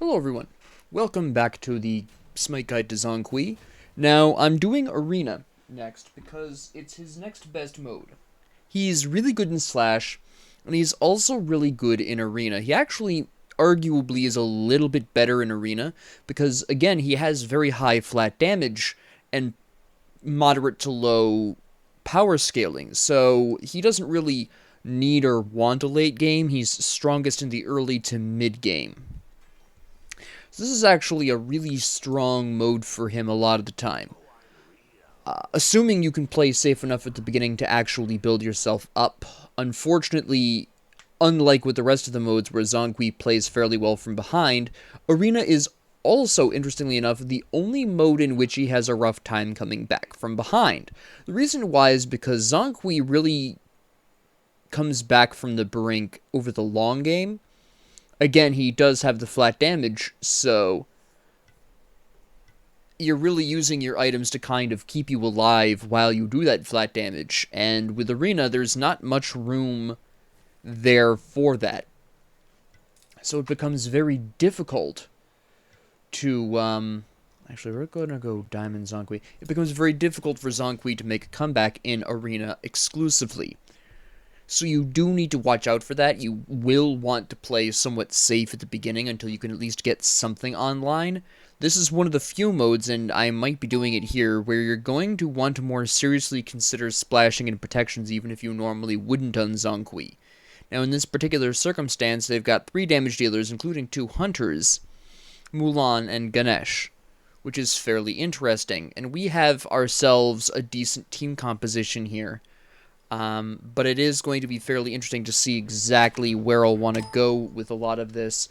Hello everyone, welcome back to the SMITE guide to Zhong Kui. Now, I'm doing Arena next because it's his next best mode. He's really good in Slash, and he's also really good in Arena. He actually arguably is a little bit better in Arena because, again, he has very high flat damage and moderate to low power scaling, so he doesn't really need or want a late game. He's strongest in the early to mid game. So this is actually a really strong mode for him a lot of the time. Assuming you can play safe enough at the beginning to actually build yourself up. Unfortunately, unlike with the rest of the modes where Zhong Kui plays fairly well from behind, Arena is also, interestingly enough, the only mode in which he has a rough time coming back from behind. The reason why is because Zhong Kui really comes back from the brink over the long game. Again, he does have the flat damage, so you're really using your items to kind of keep you alive while you do that flat damage. And with Arena, there's not much room there for that. So it becomes very difficult to, actually, we're going to go Diamond Zhong Kui. It becomes very difficult for Zhong Kui to make a comeback in Arena exclusively. So you do need to watch out for that. You will want to play somewhat safe at the beginning until you can at least get something online. This is one of the few modes, and I might be doing it here, where you're going to want to more seriously consider splashing and protections even if you normally wouldn't on Zhong Kui. Now in this particular circumstance, they've got 3 damage dealers, including 2 hunters, Mulan and Ganesh, which is fairly interesting. And we have ourselves a decent team composition here. But it is going to be fairly interesting to see exactly where I'll want to go with a lot of this.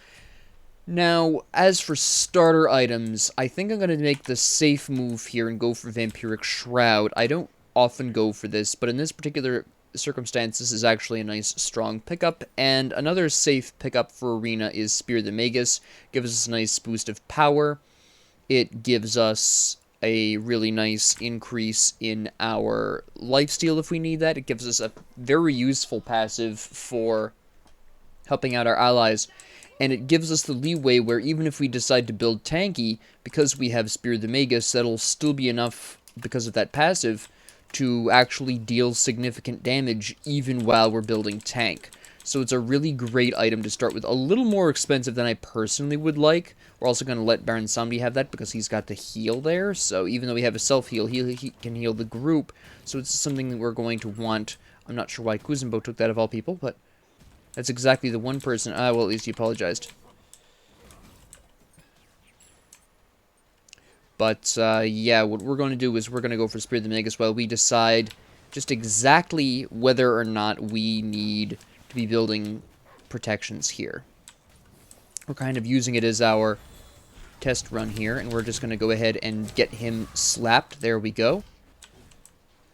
Now, as for starter items, I think I'm going to make the safe move here and go for Vampiric Shroud. I don't often go for this, but in this particular circumstance, this is actually a nice, strong pickup. And another safe pickup for Arena is Spear the Magus. Gives us a nice boost of power. It gives us a really nice increase in our lifesteal if we need that. It gives us a very useful passive for helping out our allies. And it gives us the leeway where even if we decide to build tanky, because we have Spear the Magus, that'll still be enough because of that passive to actually deal significant damage even while we're building tank. So it's a really great item to start with. A little more expensive than I personally would like. We're also going to let Baron Samedi have that because he's got the heal there. So even though we have a self-heal, he can heal the group. So it's something that we're going to want. I'm not sure why Kuzenbo took that of all people, but that's exactly the one person. Well, at least he apologized. But, yeah, what we're going to do is we're going to go for Spirit of the Magus while we decide just exactly whether or not we need to be building protections here. We're kind of using it as our test run here, and we're just going to go ahead and get him slapped. There we go.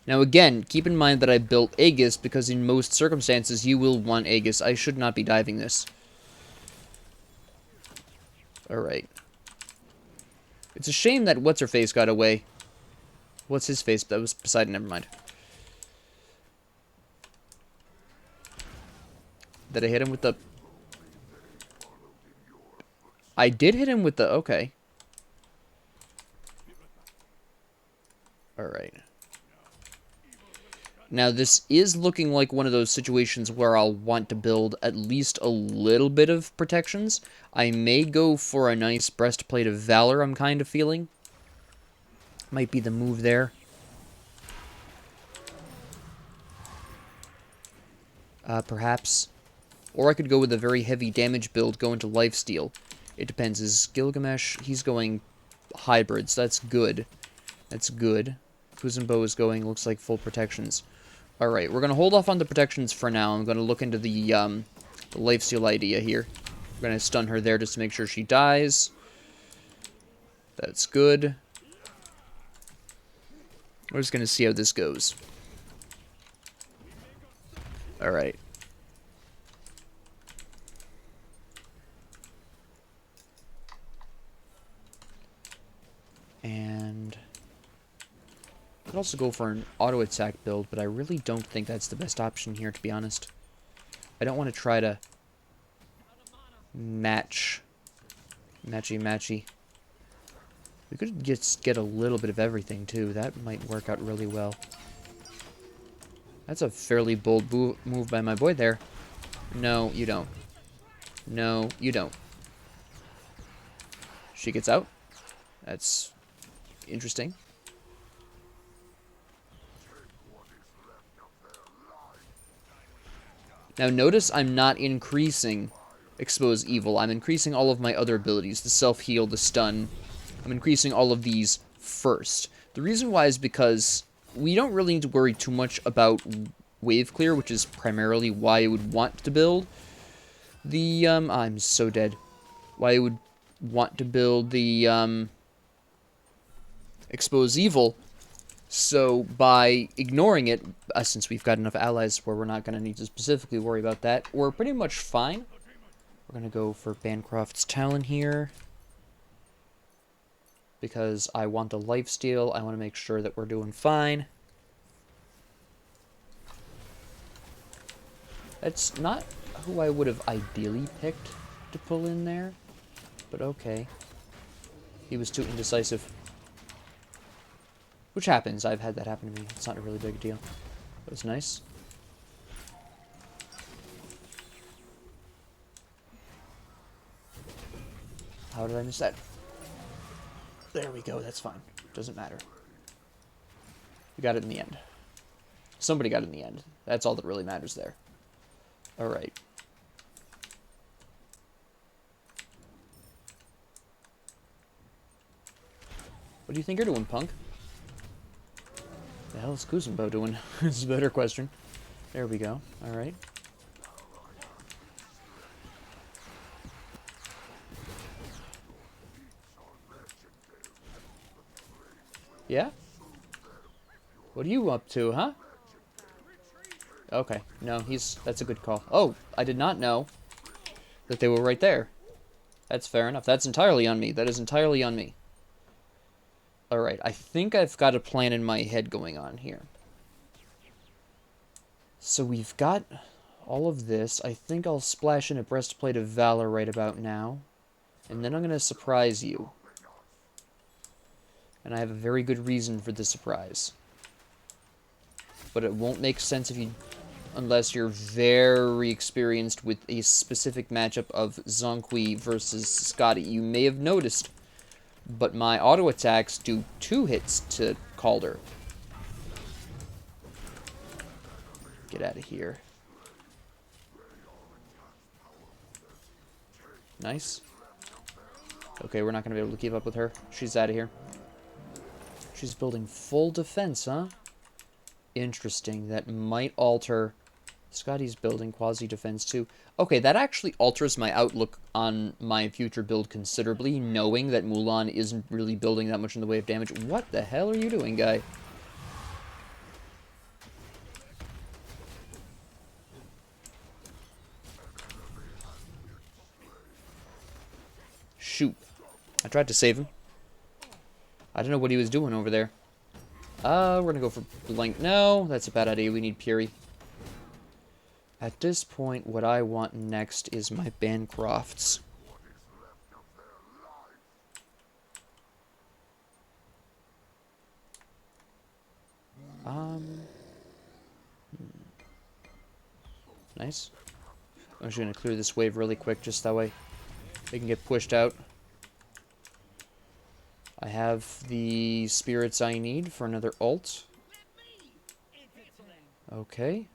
Now again, keep in mind that I built Aegis because in most circumstances you will want Aegis. I should not be diving this. Alright. It's a shame that What's-Her-Face got away. What's his face? That was Poseidon, never mind. Did I hit him with the... I did hit him with the... Okay. Alright. Now, this is looking like one of those situations where I'll want to build at least a little bit of protections. I may go for a nice Breastplate of Valor, I'm kind of feeling. Might be the move there. Perhaps. Or I could go with a very heavy damage build, go into lifesteal. It depends. Is Gilgamesh... He's going hybrids. That's good. That's good. Kuzenbo is going, looks like, full protections. Alright, we're going to hold off on the protections for now. I'm going to look into the lifesteal idea here. We're going to stun her there just to make sure she dies. That's good. We're just going to see how this goes. Alright. And I could also go for an auto-attack build, but I really don't think that's the best option here, to be honest. I don't want to try to match Matchy, matchy. We could just get a little bit of everything, too. That might work out really well. That's a fairly bold move by my boy there. No, you don't. No, you don't. She gets out. That's interesting. Now notice I'm not increasing Expose Evil. I'm increasing all of my other abilities. The Self-Heal, the Stun. I'm increasing all of these first. The reason why is because we don't really need to worry too much about Wave Clear, which is primarily why I would want to build the, I'm so dead. Why I would want to build the, Expose Evil. So by ignoring it, since we've got enough allies where we're not going to need to specifically worry about that, we're pretty much fine. We're going to go for Bancroft's Talon here. Because I want the lifesteal. I want to make sure that we're doing fine. That's not who I would have ideally picked to pull in there. But okay. He was too indecisive. Which happens. I've had that happen to me. It's not a really big deal. That was nice. How did I miss that? There we go. That's fine. Doesn't matter. We got it in the end. Somebody got it in the end. That's all that really matters there. Alright. What do you think you're doing, punk? The hell is Kuzenbo doing? This is a better question. There we go. Alright. Yeah? What are you up to, huh? Okay. No, that's a good call. Oh, I did not know that they were right there. That's fair enough. That's entirely on me. That is entirely on me. Alright, I think I've got a plan in my head going on here. So we've got all of this. I think I'll splash in a Breastplate of Valor right about now. And then I'm going to surprise you. And I have a very good reason for the surprise. But it won't make sense unless you're very experienced with a specific matchup of Zhong Kui versus Scotty. You may have noticed, but my auto attacks do 2 hits to Calder. Get out of here. Nice. Okay, we're not going to be able to keep up with her. She's out of here. She's building full defense, huh? Interesting. That might alter... Scotty's building quasi-defense too. Okay, that actually alters my outlook on my future build considerably, knowing that Mulan isn't really building that much in the way of damage. What the hell are you doing, guy? Shoot. I tried to save him. I don't know what he was doing over there. We're gonna go for Blank. No, that's a bad idea. We need Puri. At this point, what I want next is my Bancrofts. Nice. I'm just gonna clear this wave really quick, just that way they can get pushed out. I have the spirits I need for another ult. Okay.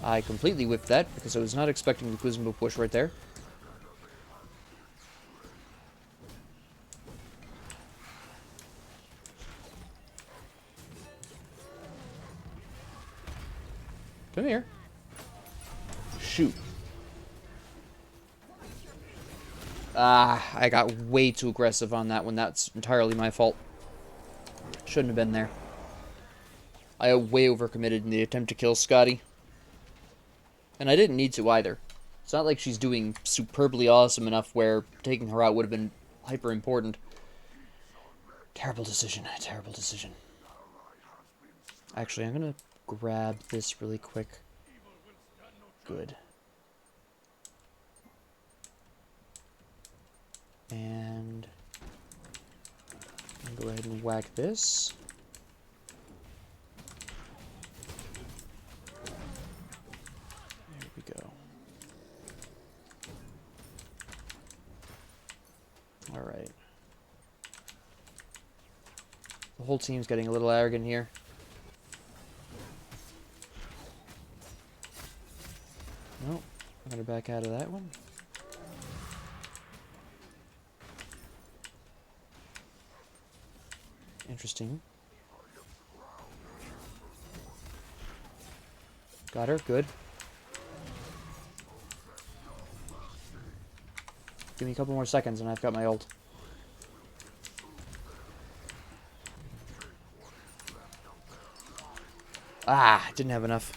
I completely whiffed that because I was not expecting the Kuzenbo push right there. Come here. Shoot. I got way too aggressive on that one. That's entirely my fault. Shouldn't have been there. I way overcommitted in the attempt to kill Scotty. And I didn't need to either. It's not like she's doing superbly awesome enough where taking her out would have been hyper important. Terrible decision. Terrible decision. Actually, I'm gonna grab this really quick. Good. And go ahead and whack this. There we go. Alright. The whole team's getting a little arrogant here. Nope. I'm gonna back out of that one. Interesting. Got her. Good. Give me a couple more seconds and I've got my ult. Ah, didn't have enough.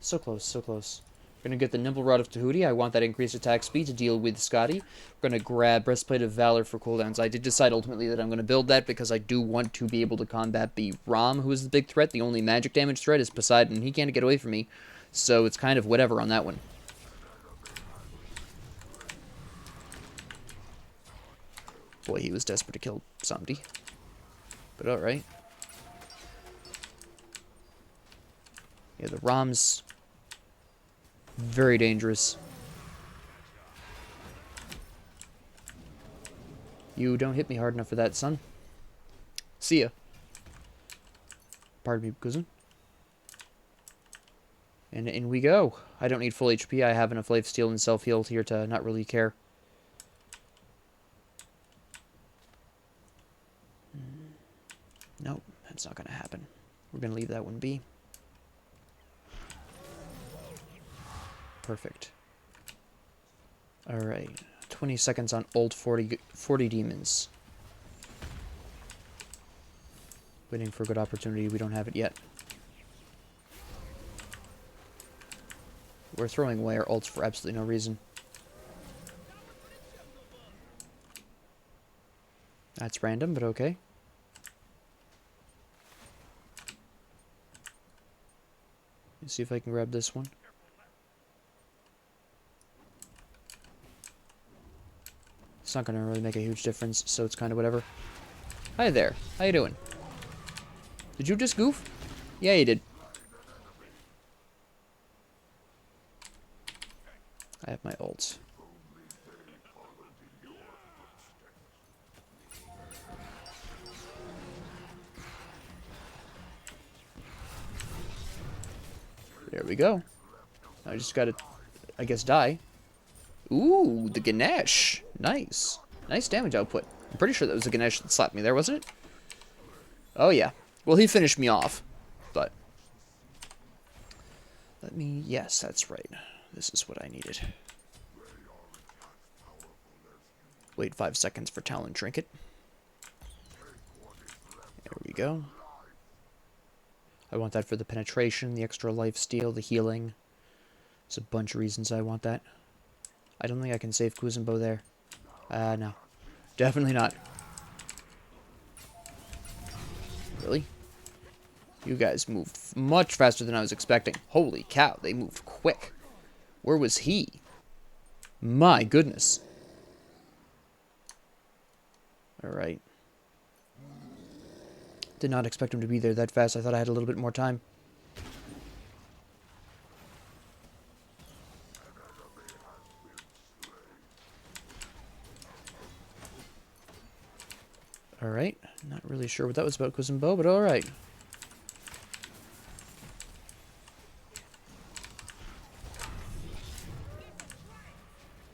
So close, so close. We're going to get the Nimble Rod of Tahuti. I want that increased attack speed to deal with Scotty. We're going to grab Breastplate of Valor for cooldowns. I did decide ultimately that I'm going to build that because I do want to be able to combat the Rom, who is the big threat. The only magic damage threat is Poseidon. He can't get away from me. So it's kind of whatever on that one. Boy, he was desperate to kill somebody. But alright. Yeah, the Rom's very dangerous. You don't hit me hard enough for that, son. See ya. Pardon me, cousin. And in we go. I don't need full HP. I have enough lifesteal and self-heal here to not really care. Nope, that's not going to happen. We're going to leave that one be. Perfect. Alright. 20 seconds on ult 40 demons. Waiting for a good opportunity. We don't have it yet. We're throwing away our ults for absolutely no reason. That's random, but okay. Let's see if I can grab this one. It's not going to really make a huge difference, so it's kind of whatever. Hi there. How you doing? Did you just goof? Yeah, you did. I have my ults. There we go. I just gotta, I guess, die. Ooh, the Ganesh. Nice. Nice damage output. I'm pretty sure that was the Ganesh that slapped me there, wasn't it? Oh, yeah. Well, he finished me off. But let me... Yes, that's right. This is what I needed. Wait 5 seconds for Talon Trinket. There we go. I want that for the penetration, the extra life steal, the healing. There's a bunch of reasons I want that. I don't think I can save Kuzenbo there. No. Definitely not. Really? You guys move much faster than I was expecting. Holy cow, they moved quick. Where was he? My goodness. Alright. Did not expect him to be there that fast. I thought I had a little bit more time. Alright. Not really sure what that was about, Kuzenbo, but alright.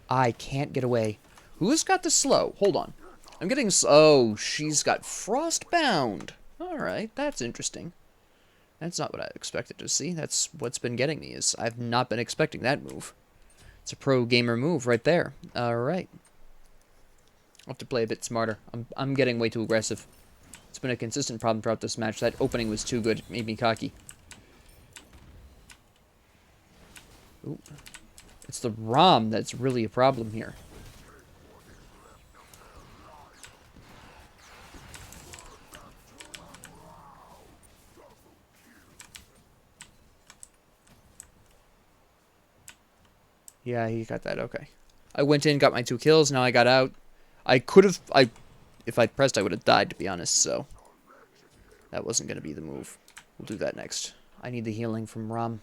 I can't get away. Who's got the slow? Hold on. I'm getting... Oh, she's got Frostbound. Alright, that's interesting. That's not what I expected to see. That's what's been getting me, is I've not been expecting that move. It's a pro gamer move right there. Alright. I'll have to play a bit smarter. I'm getting way too aggressive. It's been a consistent problem throughout this match. That opening was too good. It made me cocky. Ooh. It's the ROM that's really a problem here. Yeah, he got that. Okay. I went in, got my 2 kills. Now I got out. I could have... If I'd pressed, I would have died, to be honest, so... That wasn't going to be the move. We'll do that next. I need the healing from Ram.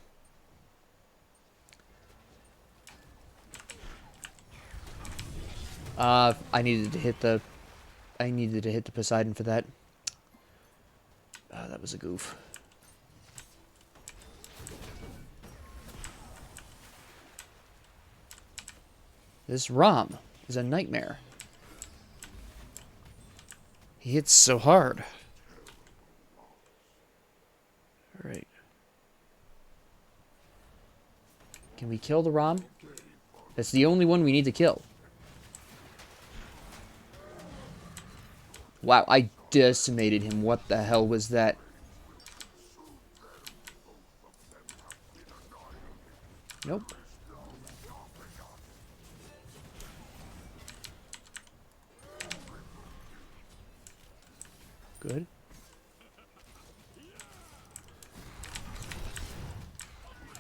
I needed to hit the... I needed to hit the Poseidon for that. That was a goof. This Ram is a nightmare. He hits so hard. Alright. Can we kill the Ram? That's the only one we need to kill. Wow, I decimated him. What the hell was that? Nope. Good.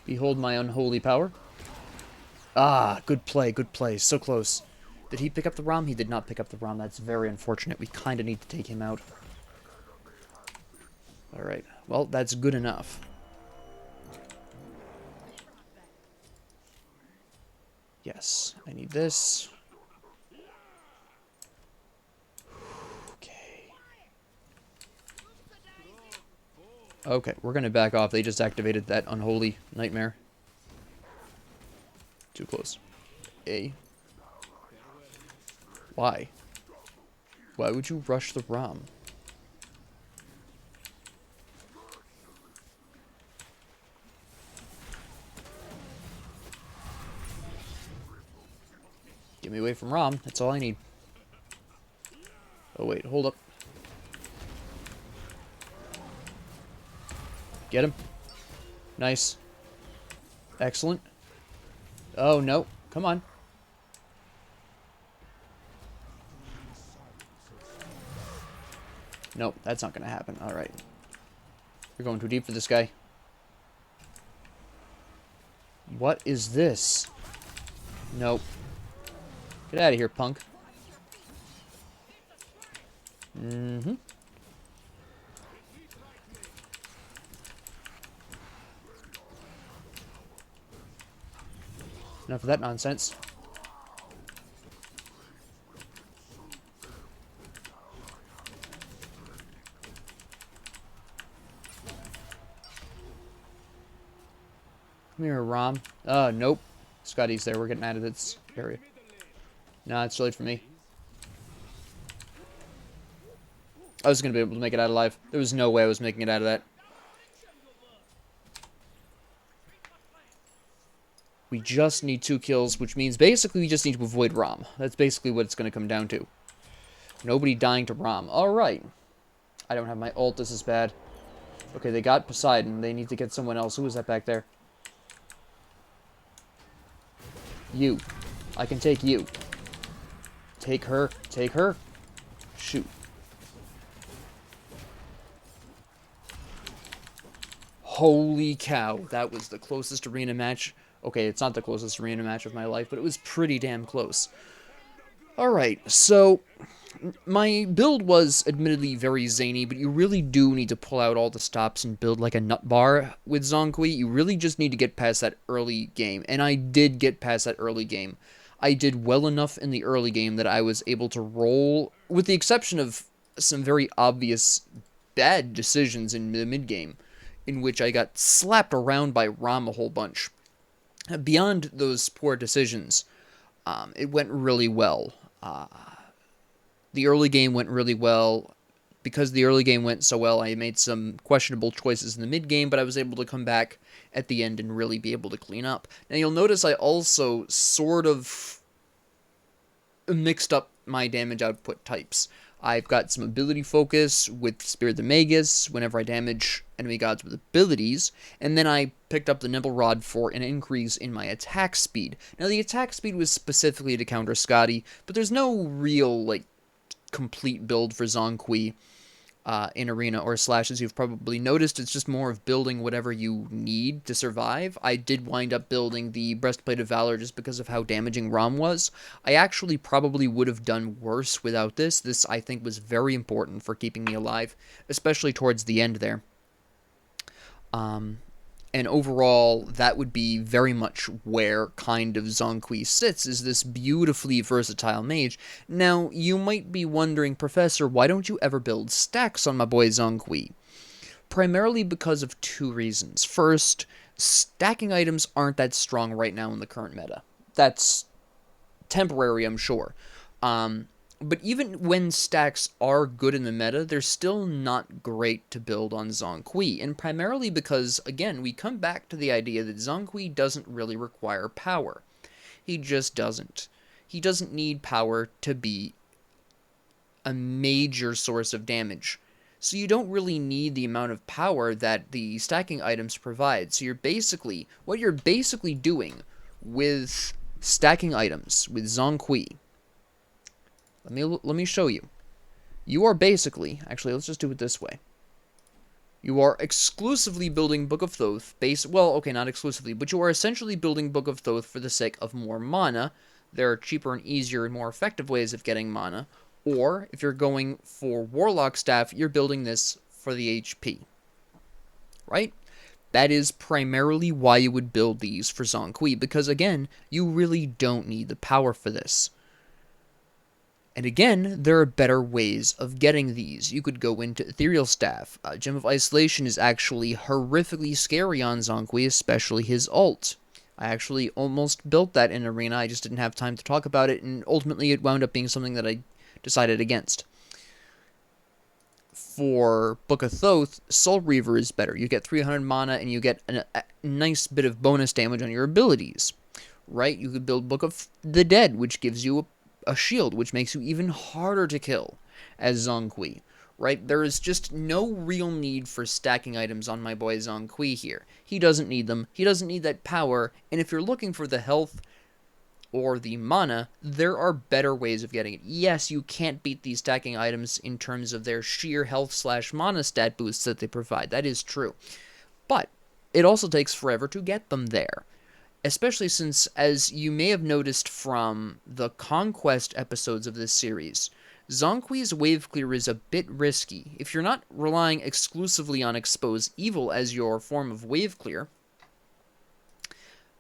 Behold my unholy power. Ah, good play, good play. So close. Did he pick up the Ram? He did not pick up the Ram. That's very unfortunate. We kind of need to take him out. Alright. Well, that's good enough. Yes, I need this. Okay. Okay, we're going to back off. They just activated that unholy nightmare. Too close. A. Why? Why would you rush the Ram? Get me away from Ram. That's all I need. Oh, wait. Hold up. Get him. Nice. Excellent. Oh, no. Come on. Nope, that's not going to happen. Alright. You're going too deep for this guy. What is this? Nope. Get out of here, punk. Mm-hmm. Enough of that nonsense. Come here, Rom. Nope. Scotty's there. We're getting out of this area. Nah, it's too late for me. I was going to be able to make it out alive. There was no way I was making it out of that. We just need 2 kills, which means basically we just need to avoid Rom. That's basically what it's going to come down to. Nobody dying to Rom. Alright. I don't have my ult. This is bad. Okay, they got Poseidon. They need to get someone else. Who is that back there? You. I can take you. Take her. Take her. Shoot. Holy cow. That was the closest arena match. Okay, it's not the closest arena match of my life, but it was pretty damn close. Alright, so my build was admittedly very zany, but you really do need to pull out all the stops and build like a nut bar with Zhong Kui. You really just need to get past that early game, and I did get past that early game. I did well enough in the early game that I was able to roll, with the exception of some very obvious bad decisions in the mid-game, in which I got slapped around by Ram a whole bunch. Beyond those poor decisions, it went really well. The early game went really well. Because the early game went so well, I made some questionable choices in the mid-game, but I was able to come back at the end and really be able to clean up. Now, you'll notice I also sort of mixed up my damage output types. I've got some ability focus with Spirit the Magus whenever I damage enemy gods with abilities, and then I picked up the Nimble Rod for an increase in my attack speed. Now, the attack speed was specifically to counter Scotty, but there's no real, like, complete build for Zhong Kui. in Arena or Slash, as you've probably noticed. It's just more of building whatever you need to survive. I did wind up building the Breastplate of Valor just because of how damaging Rom was. I actually probably would have done worse without this. This, I think, was very important for keeping me alive, especially towards the end there. And overall, that would be very much where kind of Zhong Kui sits, is this beautifully versatile mage. Now, you might be wondering, Professor, why don't you ever build stacks on my boy Zhong Kui? Primarily because of two reasons. First, stacking items aren't that strong right now in the current meta. That's temporary, I'm sure. But even when stacks are good in the meta, they're still not great to build on Zhong Kui, and primarily because, again, we come back to the idea that Zhong Kui doesn't really require power. He just doesn't. He doesn't need power to be a major source of damage. So you don't really need the amount of power that the stacking items provide. So what you're basically doing with stacking items, with Zhong Kui, let me show you. You are basically, actually, let's just do it this way. You are exclusively building Book of Thoth, well, okay, not exclusively, but you are essentially building Book of Thoth for the sake of more mana. There are cheaper and easier and more effective ways of getting mana. Or, if you're going for Warlock Staff, you're building this for the HP. Right? That is primarily why you would build these for Zhong Kui, because again, you really don't need the power for this. And again, there are better ways of getting these. You could go into Ethereal Staff. Gem of Isolation is actually horrifically scary on Zhong Kui, especially his ult. I actually almost built that in Arena, I just didn't have time to talk about it, and ultimately it wound up being something that I decided against. For Book of Thoth, Soul Reaver is better. You get 300 mana, and you get a nice bit of bonus damage on your abilities. Right? You could build Book of the Dead, which gives you a shield, which makes you even harder to kill as Zhong Kui, right? There is just no real need for stacking items on my boy Zhong Kui here. He doesn't need them, he doesn't need that power, and if you're looking for the health or the mana, there are better ways of getting it. Yes, you can't beat these stacking items in terms of their sheer health/mana stat boosts that they provide, that is true. But it also takes forever to get them there. Especially since, as you may have noticed from the Conquest episodes of this series, Zhong Kui's wave clear is a bit risky. If you're not relying exclusively on Expose Evil as your form of wave clear,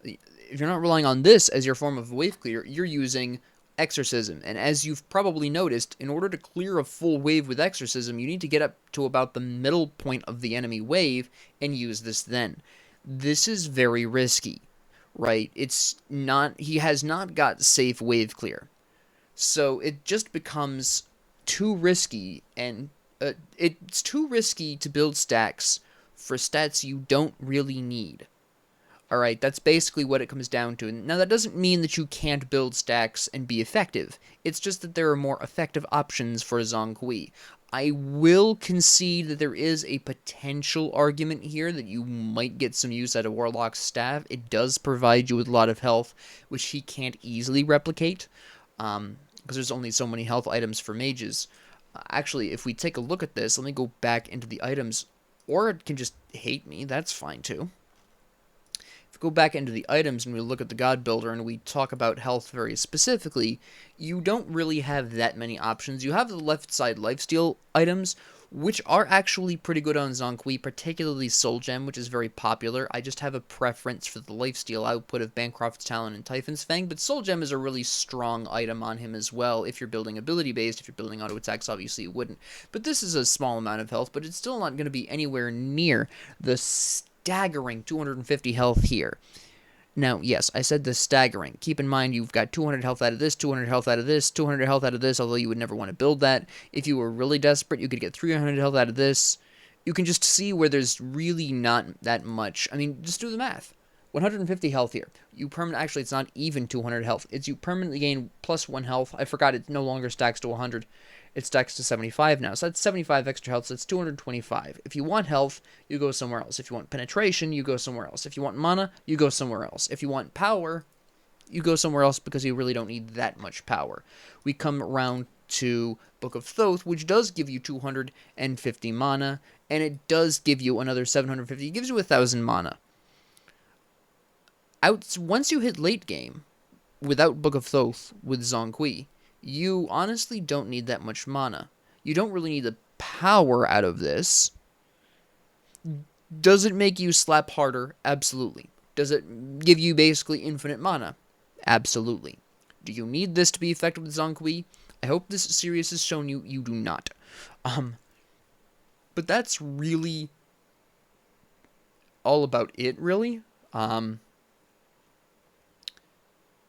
if you're not relying on this as your form of wave clear, you're using Exorcism. And as you've probably noticed, in order to clear a full wave with Exorcism, you need to get up to about the middle point of the enemy wave and use this then. This is very risky. Right, he has not got safe wave clear, so it just becomes too risky, and it's too risky to build stacks for stats you don't really need. Alright, that's basically what it comes down to. Now, that doesn't mean that you can't build stacks and be effective. It's just that there are more effective options for Zhong Kui. I will concede that there is a potential argument here that you might get some use out of Warlock's Staff. It does provide you with a lot of health, which he can't easily replicate, because there's only so many health items for mages. Actually, if we take a look at this, let me go back into the items, or it can just hate me, that's fine too. If we go back into the items and we look at the God Builder and we talk about health very specifically, you don't really have that many options. You have the left side lifesteal items, which are actually pretty good on Zhong Kui, particularly Soul Gem, which is very popular. I just have a preference for the lifesteal output of Bancroft's Talon and Typhon's Fang, but Soul Gem is a really strong item on him as well if you're building ability-based. If you're building auto attacks, obviously you wouldn't. But this is a small amount of health, but it's still not going to be anywhere near the staggering 250 health here. Now, yes, I said the staggering. Keep in mind you've got 200 health out of this, 200 health out of this, 200 health out of this, although you would never want to build that. If you were really desperate, you could get 300 health out of this. You can just see where there's really not that much. I mean, just do the math. 150 health here. Actually, it's not even 200 health. It's you permanently gain plus 1 health. I forgot it no longer stacks to 100. It stacks to 75 now. So that's 75 extra health, so that's 225. If you want health, you go somewhere else. If you want penetration, you go somewhere else. If you want mana, you go somewhere else. If you want power, you go somewhere else because you really don't need that much power. We come around to Book of Thoth, which does give you 250 mana, and it does give you another 750. It gives you 1,000 mana. Once you hit late game, without Book of Thoth with Zhong Kui, you honestly don't need that much mana. You don't really need the power out of this. Does it make you slap harder? Absolutely. Does it give you basically infinite mana? Absolutely. Do you need this to be effective with Zhong Kui? I hope this series has shown you you do not. But that's really all about it, really. There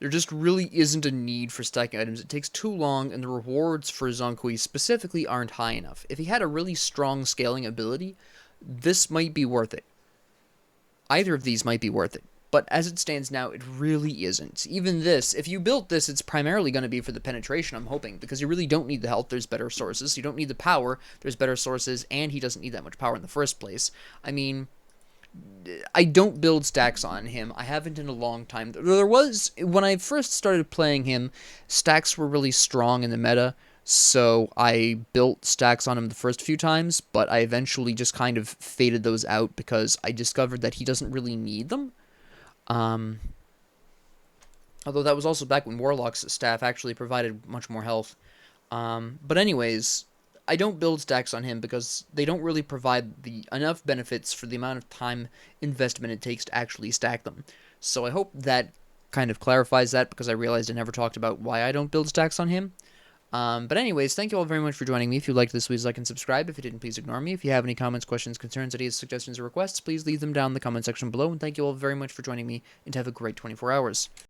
just really isn't a need for stacking items. It takes too long, and the rewards for Zhong Kui specifically aren't high enough. If he had a really strong scaling ability, this might be worth it. Either of these might be worth it. But as it stands now, it really isn't. Even this, if you built this, it's primarily going to be for the penetration, I'm hoping, because you really don't need the health, there's better sources. You don't need the power, there's better sources, and he doesn't need that much power in the first place. I mean, I don't build stacks on him. I haven't in a long time. There was, when I first started playing him, stacks were really strong in the meta, so I built stacks on him the first few times, but I eventually just kind of faded those out because I discovered that he doesn't really need them. Although that was also back when Warlock's staff actually provided much more health. But anyways, I don't build stacks on him because they don't really provide enough benefits for the amount of time investment it takes to actually stack them. So I hope that kind of clarifies that, because I realized I never talked about why I don't build stacks on him. But anyways, thank you all very much for joining me. If you liked this, please like and subscribe. If you didn't, please ignore me. If you have any comments, questions, concerns, ideas, suggestions, or requests, please leave them down in the comment section below. And thank you all very much for joining me, and have a great 24 hours.